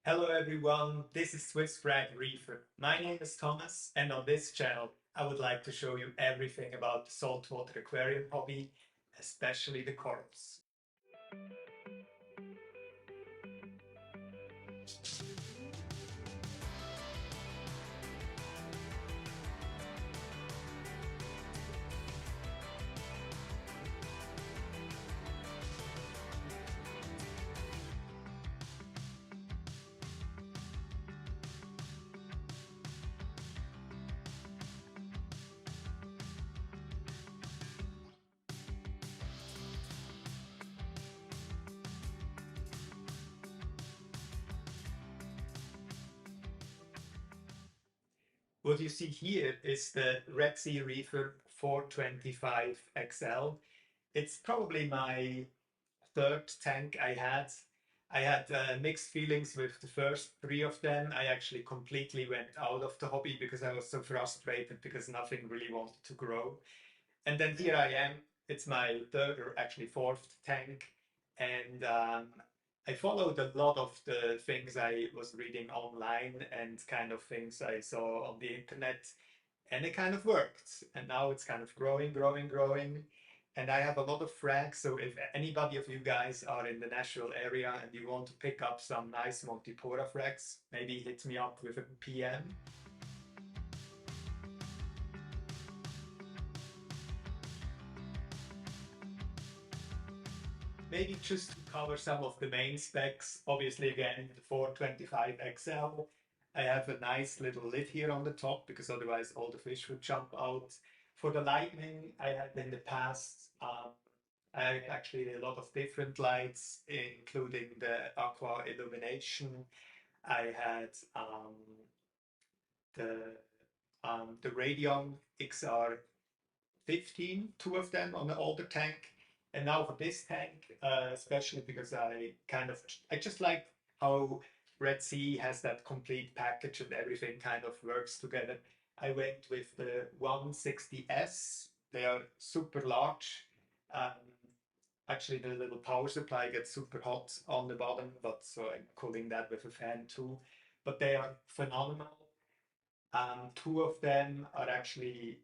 Hello everyone, this is SWISSFRAGREEFER. My name is Thomas, and on this channel I would like to show you everything about the saltwater aquarium hobby, especially the corals. What you see here is the Sea Reefer 425 XL. It's probably my third tank I had. I had mixed feelings with the first three of them. I actually completely went out of the hobby because I was so frustrated because nothing really wanted to grow. And then here I am. It's my third or actually fourth tank. And I followed a lot of the things I was reading online and kind of things I saw on the internet. And it kind of worked. And now it's kind of growing, growing, growing. And I have a lot of frags. So if anybody of you guys are in the Nashville area and you want to pick up some nice Montipora frags, maybe hit me up with a PM. Maybe just to cover some of the main specs, obviously again, the 425 XL. I have a nice little lid here on the top because otherwise all the fish would jump out. For the lighting, I had in the past, I had actually a lot of different lights, including the aqua illumination. I had the the Radeon XR15, two of them on the older tank. And now for this tank, especially because I just like how RedSea has that complete package and everything kind of works together. I went with the 160S. They are super large. Um, Actually, the little power supply gets super hot on the bottom, but so I'm cooling that with a fan too. But they are phenomenal. Two of them are actually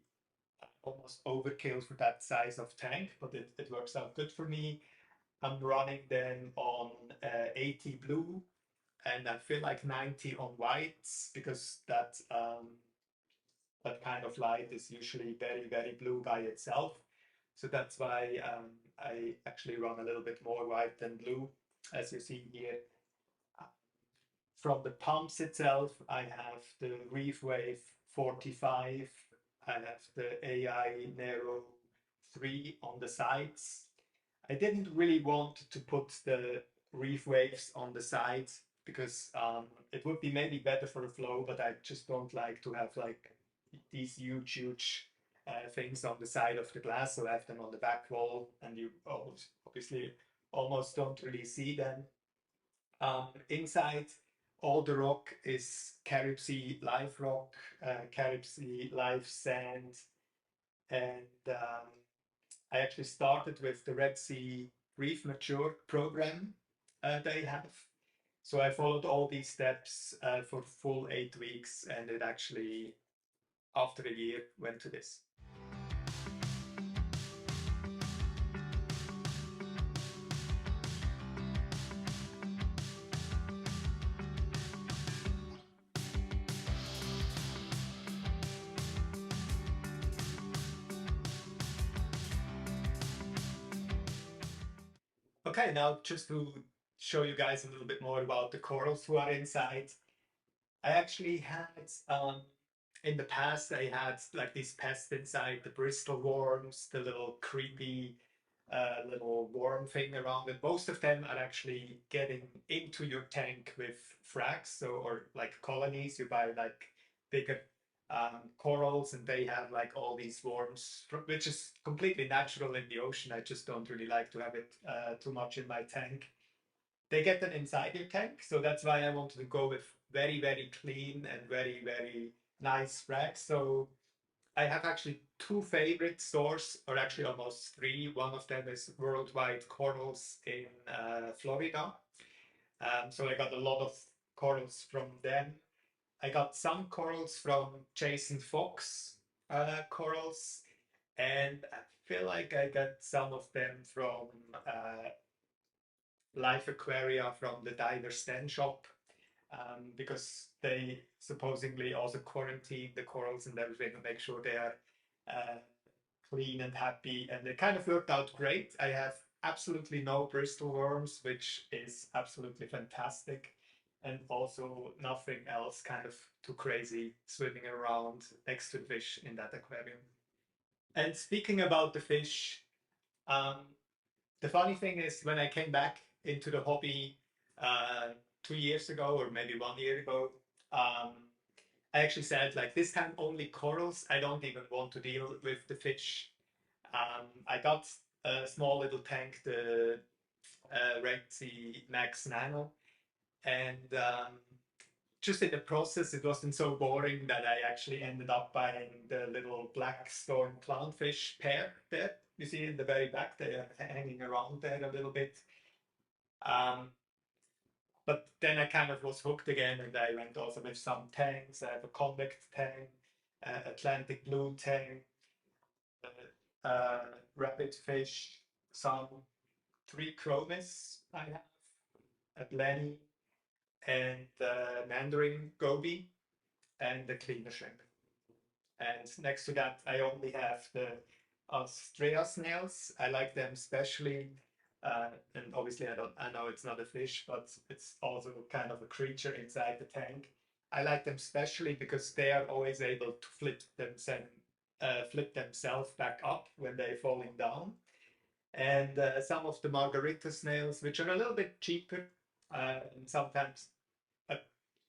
almost overkill for that size of tank, but it works out good for me. I'm running them on 80 blue, and I feel like 90 on whites because that kind of light is usually very, very blue by itself. So that's why I actually run a little bit more white than blue, as you see here. From the pumps itself, I have the REEFWAVE 45. I have the AI NERO 3 on the sides. I didn't really want to put the reef waves on the sides because it would be maybe better for the flow, but I just don't like to have like these huge, huge things on the side of the glass. So I have them on the back wall, and you obviously almost don't really see them. Inside, all the rock is CARIBSEA live rock, CARIBSEA live sand, and I actually started with the RedSea Reef Mature program they have. So I followed all these steps for full 8 weeks, and it actually, after a year, went to this. Okay, now just to show you guys a little bit more about the corals who are inside. I actually had, in the past, I had like these pests inside, the Bristol worms, the little creepy little worm thing around it. Most of them are actually getting into your tank with frags, so or like colonies. You buy like bigger corals, and they have like all these worms, which is completely natural in the ocean. I just don't really like to have it too much in my tank. They get them inside your tank, so that's why I wanted to go with very, very clean and very, very nice frags. So I have actually two favorite stores, or actually almost three. One of them is Worldwide Corals in Florida. So I got a lot of corals from them. I got some corals from Jason Fox corals, and I feel like I got some of them from Life Aquaria from the Divers Den shop, because they supposedly also quarantine the corals and everything and make sure they are clean and happy, and it kind of worked out great. I have absolutely no bristle worms, which is absolutely fantastic, and also nothing else kind of too crazy swimming around next to the fish in that aquarium. And speaking about the fish, the funny thing is when I came back into the hobby 2 years ago or maybe 1 year ago, I actually said, like, this time only corals. I don't even want to deal with the fish. I got a small little tank, the RedSea Max Nano, and just in the process, it wasn't so boring that I actually ended up buying the little black storm clownfish pair there. You see in the very back, they are hanging around there a little bit. But then I kind of was hooked again, and I went also with some tangs. I have a convict tang, Atlantic blue tang, rabbit fish, some 3 chromis I have, a blenny, and mandarin goby, and the cleaner shrimp. And next to that, I only have the ASTRAEA snails. I like them especially. And obviously, I know it's not a fish, but it's also kind of a creature inside the tank. I like them especially because they are always able to flip themselves back up when they're falling down. And some of the margarita snails, which are a little bit cheaper, and sometimes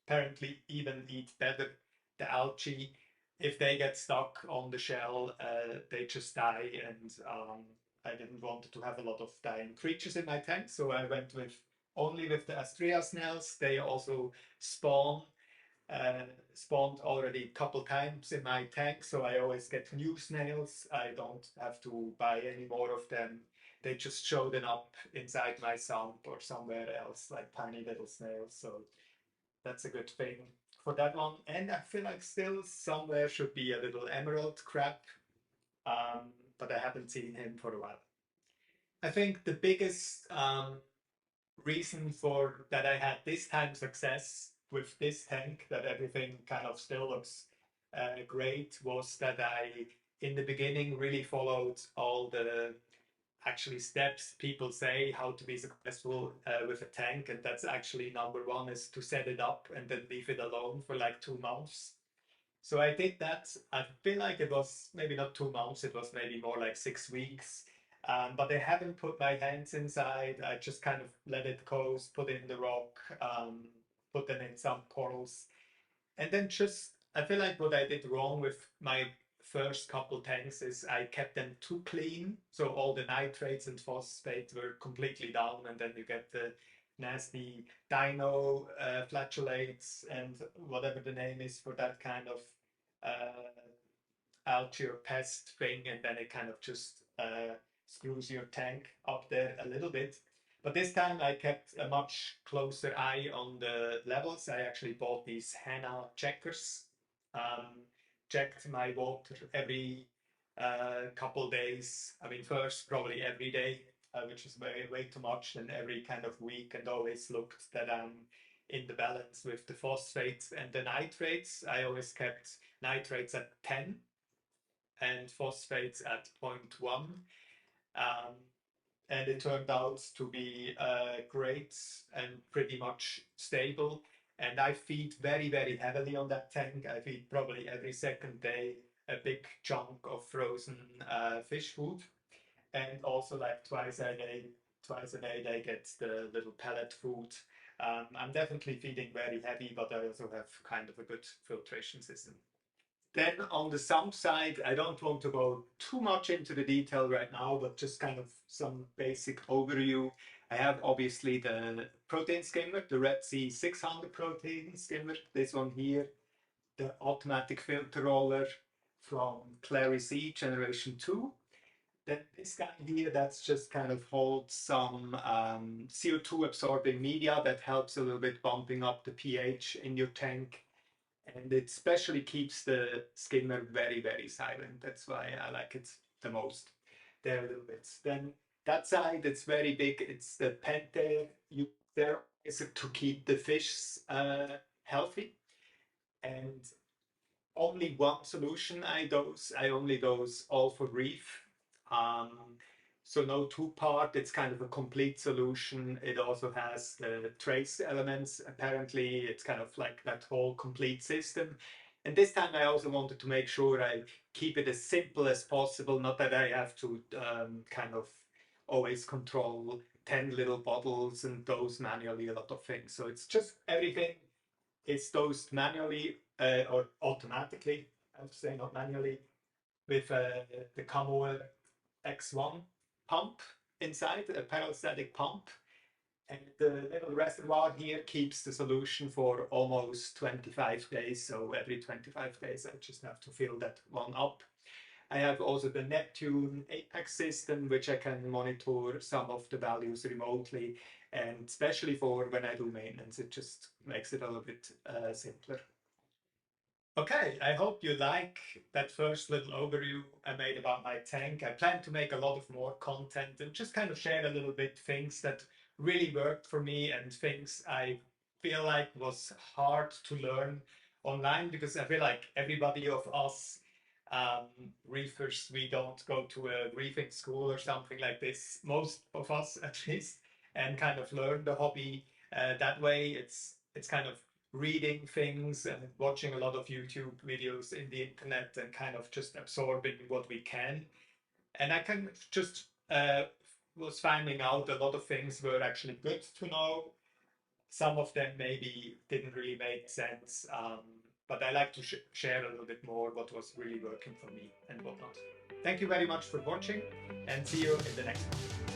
apparently even eat better the algae. If they get stuck on the shell, they just die, and I didn't want to have a lot of dying creatures in my tank, so I went only with the ASTRAEA snails. They also spawned already a couple times in my tank, so I always get new snails. I don't have to buy any more of them. They just show them up inside my sump or somewhere else, like tiny little snails, so that's a good thing for that one. And I feel like still somewhere should be a little emerald crab, but I haven't seen him for a while. I think the biggest reason for that I had this time success with this tank, that everything kind of still looks great, was that I, in the beginning, really followed all the actually steps people say how to be successful with a tank, and that's actually number 1 is to set it up and then leave it alone for like 2 months. So I did that. I feel like it was maybe not 2 months, it was maybe more like 6 weeks. But I haven't put my hands inside. I just kind of let it coast, put it in the rock, put them in some corals. And then I feel like what I did wrong with my first couple tanks is I kept them too clean. So all the nitrates and phosphates were completely down, and then you get the nasty DINOFLAGELLATES and whatever the name is for that kind of algae or pest thing, and then it kind of just screws your tank up there a little bit. But this time I kept a much closer eye on the levels. I actually bought these HANA checkers, checked my water every couple days. I mean, first probably every day, which is way too much, and every kind of week, and always looked that I'm in the balance with the phosphates and the nitrates. I always kept nitrates at 10 and phosphates at 0.1. And it turned out to be great and pretty much stable. And I feed very, very heavily on that tank. I feed probably every second day a big chunk of frozen fish food. And also like twice a day they get the little pellet food. I'm definitely feeding very heavy, but I also have kind of a good filtration system. Then on the sump side, I don't want to go too much into the detail right now, but just kind of some basic overview. I have obviously the protein skimmer, the RedSea 600 protein skimmer, this one here, the automatic filter roller from CLARISEA generation 2, Then this guy here, that's just kind of holds some CO2 absorbing media that helps a little bit bumping up the pH in your tank. And it especially keeps the skimmer very, very silent. That's why I like it the most. There are little bits. Then that side, it's very big. It's the PENTAIR. There is to keep the fish healthy. And only one solution I dose. I only dose ALL-FOR-REEF. So no two-part, it's kind of a complete solution. It also has the trace elements. Apparently, it's kind of like that whole complete system. And this time I also wanted to make sure I keep it as simple as possible, not that I have to kind of always control 10 little bottles and dose manually a lot of things. So it's just everything is dosed manually or automatically, I have to say, not manually, with the KAMOER X1 pump inside, a perostatic pump. And the little reservoir here keeps the solution for almost 25 days. So every 25 days, I just have to fill that one up. I have also the Neptune Apex system, which I can monitor some of the values remotely. And especially for when I do maintenance, it just makes it a little bit simpler. Okay, I hope you like that first little overview I made about my tank. I plan to make a lot of more content and just kind of share a little bit things that really worked for me and things I feel like was hard to learn online, because I feel like everybody of us reefers, we don't go to a reefing school or something like this, most of us at least, and kind of learn the hobby that way. It's kind of reading things and watching a lot of YouTube videos in the internet and kind of just absorbing what we can. And I can just was finding out a lot of things were actually good to know. Some of them maybe didn't really make sense, but I like to share a little bit more what was really working for me and whatnot. Thank you very much for watching, and see you in the next one.